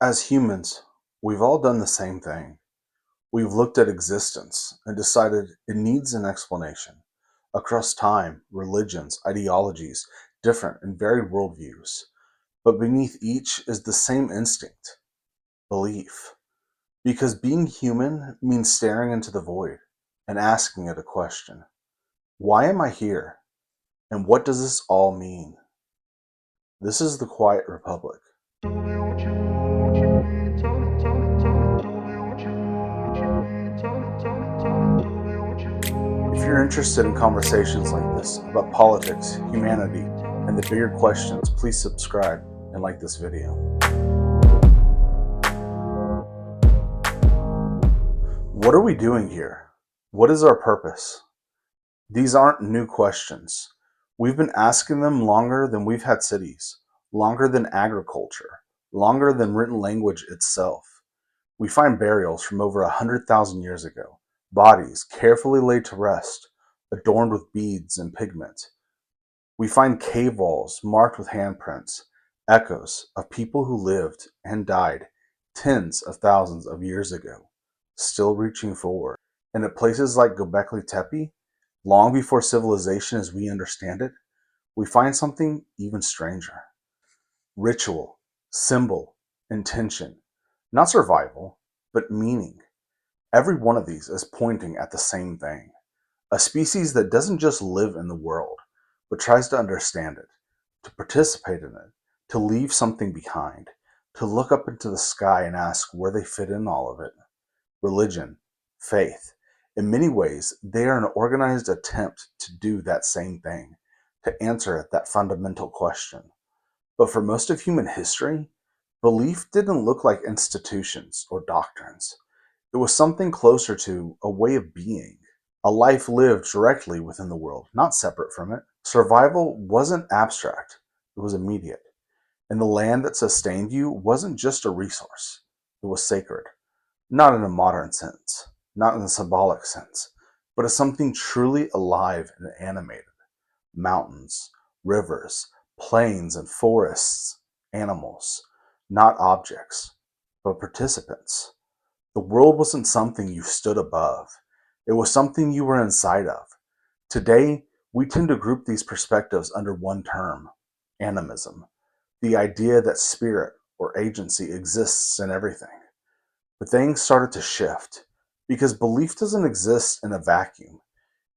As humans, we've all done the same thing. We've looked at existence and decided it needs an explanation. Across time, religions, ideologies, different and varied worldviews. But beneath each is the same instinct: belief. Because being human means staring into the void and asking it a question. Why am I here? And what does this all mean? This is the Quiet Republic. If you're interested in conversations like this about politics, humanity, and the bigger questions, please subscribe and like this video. What are we doing here? What is our purpose? These aren't new questions. We've been asking them longer than we've had cities, longer than agriculture, longer than written language itself. We find burials from over 100,000 years ago, bodies carefully laid to rest, adorned with beads and pigment. We find cave walls marked with handprints, echoes of people who lived and died tens of thousands of years ago, still reaching forward. And at places like Göbekli Tepe, long before civilization as we understand it, we find something even stranger. Ritual, symbol, intention. Not survival, but meaning. Every one of these is pointing at the same thing. A species that doesn't just live in the world, but tries to understand it, to participate in it, to leave something behind, to look up into the sky and ask where they fit in all of it. Religion, faith. In many ways, they are an organized attempt to do that same thing, to answer that fundamental question. But for most of human history, belief didn't look like institutions or doctrines. It was something closer to a way of being, a life lived directly within the world, not separate from it. Survival wasn't abstract, it was immediate. And the land that sustained you wasn't just a resource, it was sacred. Not in a modern sense, not in a symbolic sense, but as something truly alive and animated. Mountains, rivers, plains, and forests, animals, not objects, but participants. The world wasn't something you stood above, it was something you were inside of. Today, we tend to group these perspectives under one term: animism, the idea that spirit or agency exists in everything. But things started to shift because belief doesn't exist in a vacuum.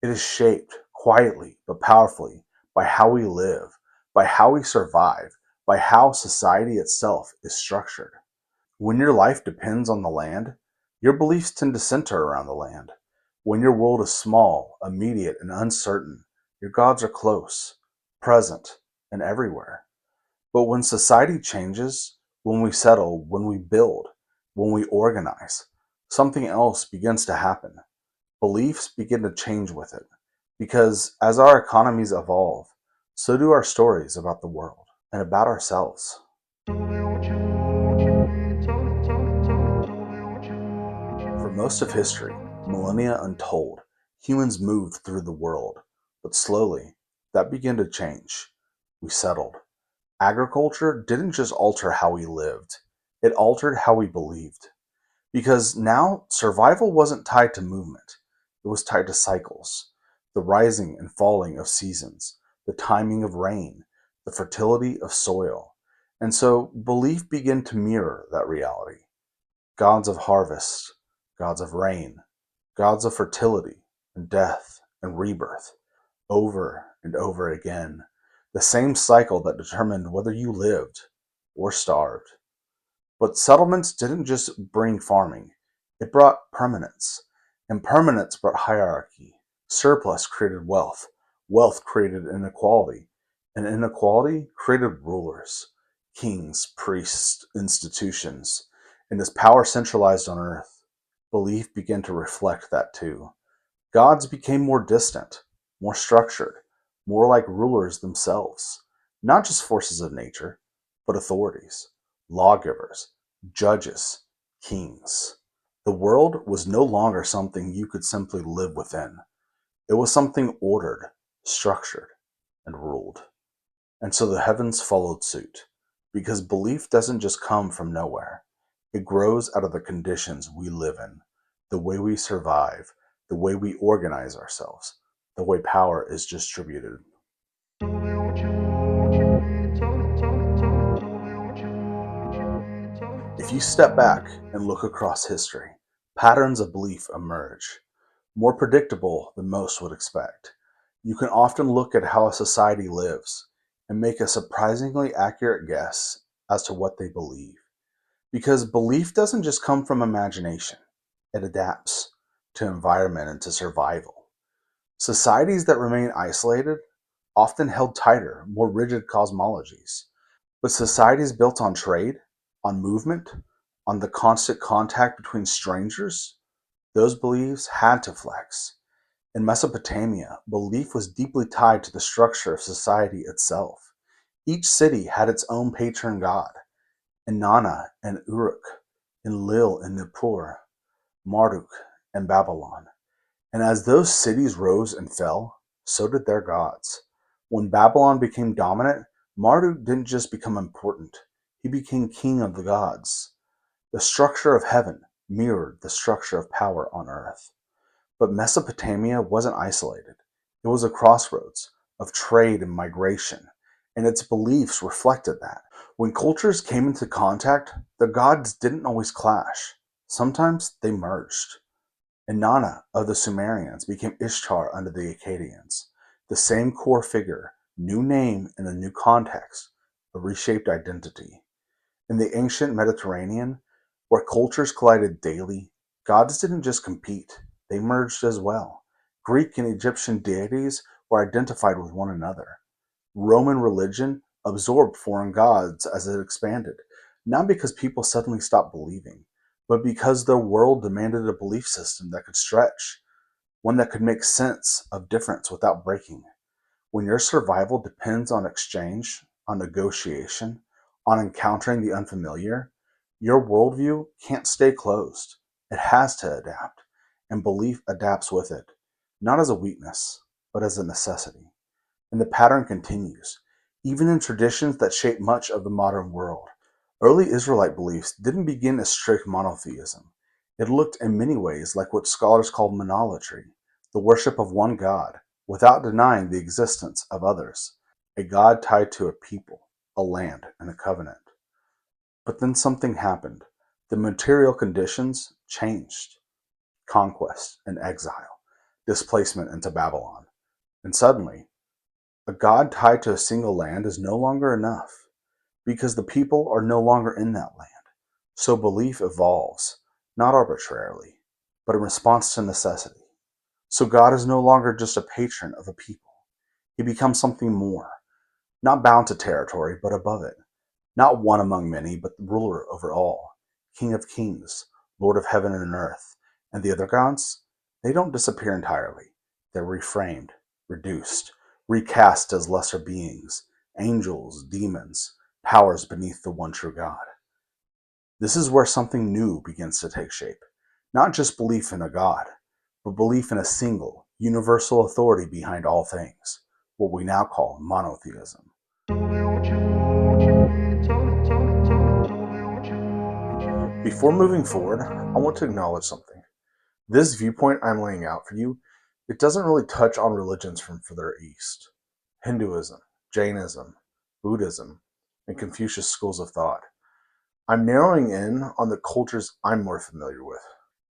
It is shaped quietly but powerfully by how we live, by how we survive, by how society itself is structured. When your life depends on the land, your beliefs tend to center around the land. When your world is small, immediate, and uncertain, your gods are close, present, and everywhere. But when society changes, when we settle, when we build, when we organize, something else begins to happen. Beliefs begin to change with it. Because as our economies evolve, so do our stories about the world and about ourselves. For most of history, millennia untold, humans moved through the world. But slowly, that began to change. We settled. Agriculture didn't just alter how we lived, it altered how we believed. Because now survival wasn't tied to movement, it was tied to cycles: the rising and falling of seasons, the timing of rain, the fertility of soil. And so belief began to mirror that reality. Gods of harvest, gods of rain, gods of fertility and death and rebirth, over and over again. The same cycle that determined whether you lived or starved. But settlements didn't just bring farming, it brought permanence. And permanence brought hierarchy. Surplus created wealth. Wealth created inequality. And inequality created rulers, kings, priests, institutions. And as power centralized on earth, belief began to reflect that too. Gods became more distant, more structured, more like rulers themselves. Not just forces of nature, but authorities, lawgivers, judges, kings. The world was no longer something you could simply live within. It was something ordered, structured, and ruled. And so the heavens followed suit, because belief doesn't just come from nowhere. It grows out of the conditions we live in, the way we survive, the way we organize ourselves, the way power is distributed. If you step back and look across history, patterns of belief emerge, more predictable than most would expect. You can often look at how a society lives and make a surprisingly accurate guess as to what they believe. Because belief doesn't just come from imagination, it adapts to environment and to survival. Societies that remain isolated often held tighter, more rigid cosmologies. But societies built on trade, on movement, on the constant contact between strangers, those beliefs had to flex. In Mesopotamia, belief was deeply tied to the structure of society itself. Each city had its own patron god: Inanna and Uruk, Enlil and Nippur, Marduk and Babylon. And as those cities rose and fell, so did their gods. When Babylon became dominant, Marduk didn't just become important, he became king of the gods. The structure of heaven mirrored the structure of power on earth. But Mesopotamia wasn't isolated. It was a crossroads of trade and migration, and its beliefs reflected that. When cultures came into contact, the gods didn't always clash. Sometimes they merged. Inanna of the Sumerians became Ishtar under the Akkadians. The same core figure, new name in a new context, a reshaped identity. In the ancient Mediterranean, where cultures collided daily, gods didn't just compete, they merged as well. Greek and Egyptian deities were identified with one another. Roman religion absorbed foreign gods as it expanded, not because people suddenly stopped believing, but because their world demanded a belief system that could stretch, one that could make sense of difference without breaking. When your survival depends on exchange, on negotiation, on encountering the unfamiliar, your worldview can't stay closed. It has to adapt, and belief adapts with it, not as a weakness, but as a necessity. And the pattern continues, even in traditions that shape much of the modern world. Early Israelite beliefs didn't begin as strict monotheism. It looked in many ways like what scholars call monolatry, the worship of one God, without denying the existence of others, a God tied to a people, a land, and a covenant. But then something happened. The material conditions changed: conquest and exile, displacement into Babylon. And suddenly, a God tied to a single land is no longer enough, because the people are no longer in that land. So belief evolves, not arbitrarily, but in response to necessity. So God is no longer just a patron of a people. He becomes something more, not bound to territory, but above it. Not one among many, but the ruler over all, King of kings, Lord of heaven and earth. And the other gods? They don't disappear entirely. They're reframed, reduced, recast as lesser beings, angels, demons, powers beneath the one true God. This is where something new begins to take shape. Not just belief in a God, but belief in a single, universal authority behind all things, what we now call monotheism. Before moving forward, I want to acknowledge something. This viewpoint I'm laying out for you, it doesn't really touch on religions from further east. Hinduism, Jainism, Buddhism, and Confucius schools of thought. I'm narrowing in on the cultures I'm more familiar with.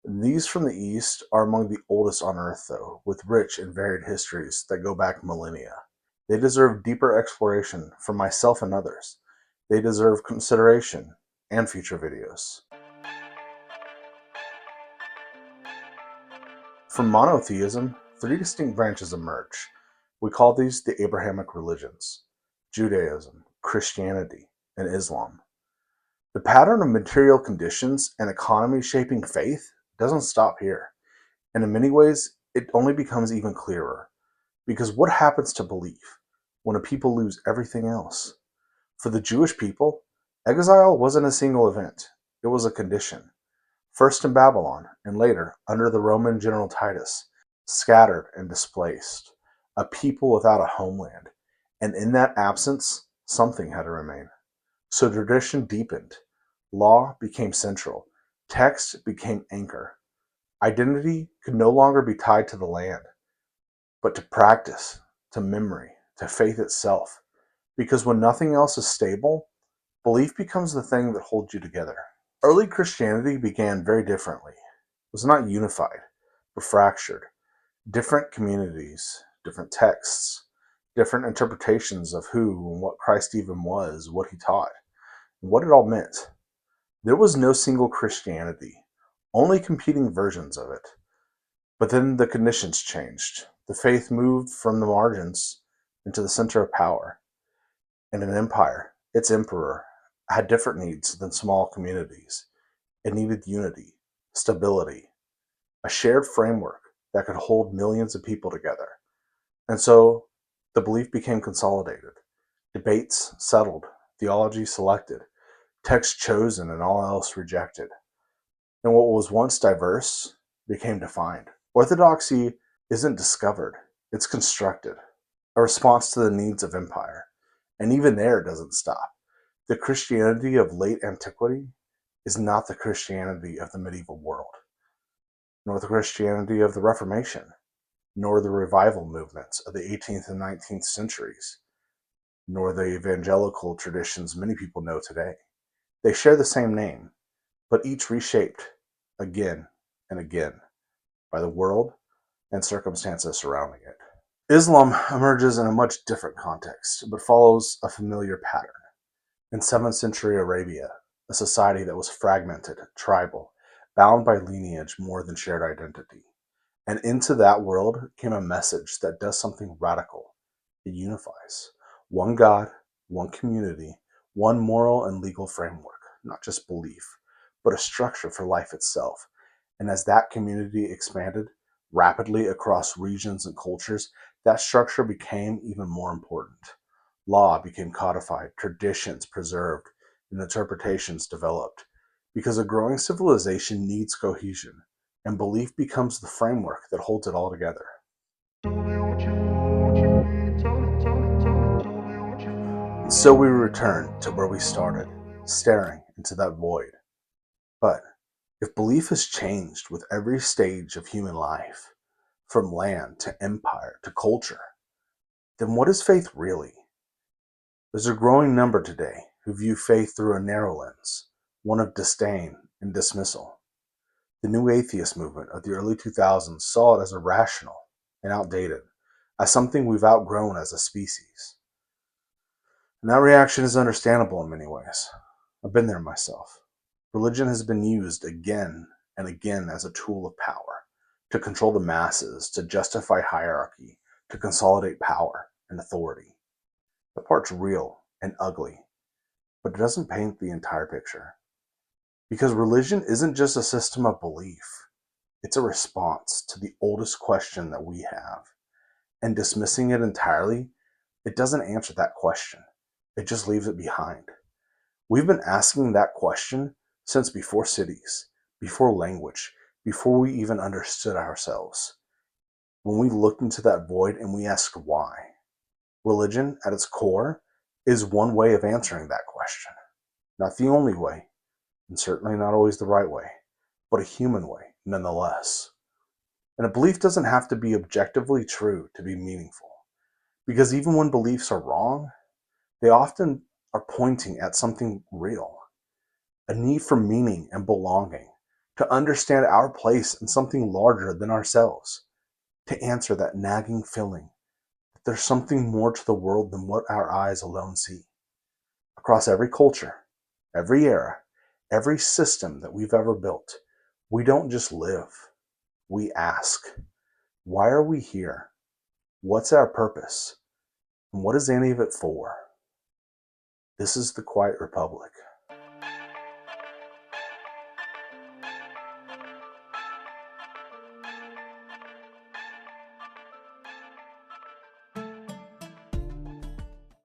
These from the East are among the oldest on Earth, though, with rich and varied histories that go back millennia. They deserve deeper exploration from myself and others. They deserve consideration and future videos. From monotheism, three distinct branches emerge. We call these the Abrahamic religions: Judaism, Christianity, and Islam. The pattern of material conditions and economy shaping faith doesn't stop here. And in many ways, it only becomes even clearer. Because what happens to belief when a people lose everything else? For the Jewish people, exile wasn't a single event, it was a condition. First in Babylon, and later under the Roman general Titus, scattered and displaced, a people without a homeland. And in that absence, something had to remain. So tradition deepened. Law became central. Text became anchor. Identity could no longer be tied to the land, but to practice, to memory, to faith itself. Because when nothing else is stable, belief becomes the thing that holds you together. Early Christianity began very differently. It was not unified, but fractured. Different communities, different texts, different interpretations of who and what Christ even was, what he taught, and what it all meant. There was no single Christianity, only competing versions of it. But then the conditions changed. The faith moved from the margins into the center of power. And an empire, its emperor, had different needs than small communities. It needed unity, stability, a shared framework that could hold millions of people together. And so the belief became consolidated. Debates settled, theology selected, text chosen, and all else rejected. And what was once diverse became defined. Orthodoxy isn't discovered, it's constructed, a response to the needs of empire. And even there, it doesn't stop. The Christianity of late antiquity is not the Christianity of the medieval world, nor the Christianity of the Reformation, nor the revival movements of the 18th and 19th centuries, nor the evangelical traditions many people know today. They share the same name, but each reshaped again and again by the world and circumstances surrounding it. Islam emerges in a much different context, but follows a familiar pattern. In 7th century Arabia, a society that was fragmented, tribal, bound by lineage more than shared identity. And into that world came a message that does something radical. It unifies. One God, one community, one moral and legal framework, not just belief, but a structure for life itself. And as that community expanded rapidly across regions and cultures, that structure became even more important. Law became codified, traditions preserved, and interpretations developed. Because a growing civilization needs cohesion, and belief becomes the framework that holds it all together. And so we return to where we started, staring into that void. But if belief has changed with every stage of human life, from land to empire to culture, then what is faith really? There's a growing number today who view faith through a narrow lens, one of disdain and dismissal. The new atheist movement of the early 2000s saw it as irrational and outdated, as something we've outgrown as a species. And that reaction is understandable in many ways. I've been there myself. Religion has been used again and again as a tool of power, to control the masses, to justify hierarchy, to consolidate power and authority. The part's real and ugly, but it doesn't paint the entire picture. Because religion isn't just a system of belief, it's a response to the oldest question that we have. And dismissing it entirely, it doesn't answer that question. It just leaves it behind. We've been asking that question since before cities, before language, before we even understood ourselves. When we looked into that void and we asked why. Religion, at its core, is one way of answering that question. Not the only way, and certainly not always the right way, but a human way, nonetheless. And a belief doesn't have to be objectively true to be meaningful, because even when beliefs are wrong, they often are pointing at something real, a need for meaning and belonging, to understand our place in something larger than ourselves, to answer that nagging feeling that there's something more to the world than what our eyes alone see. Across every culture, every era, every system that we've ever built, we don't just live, we ask, why are we here? What's our purpose? And what is any of it for? This is the Quiet Republic.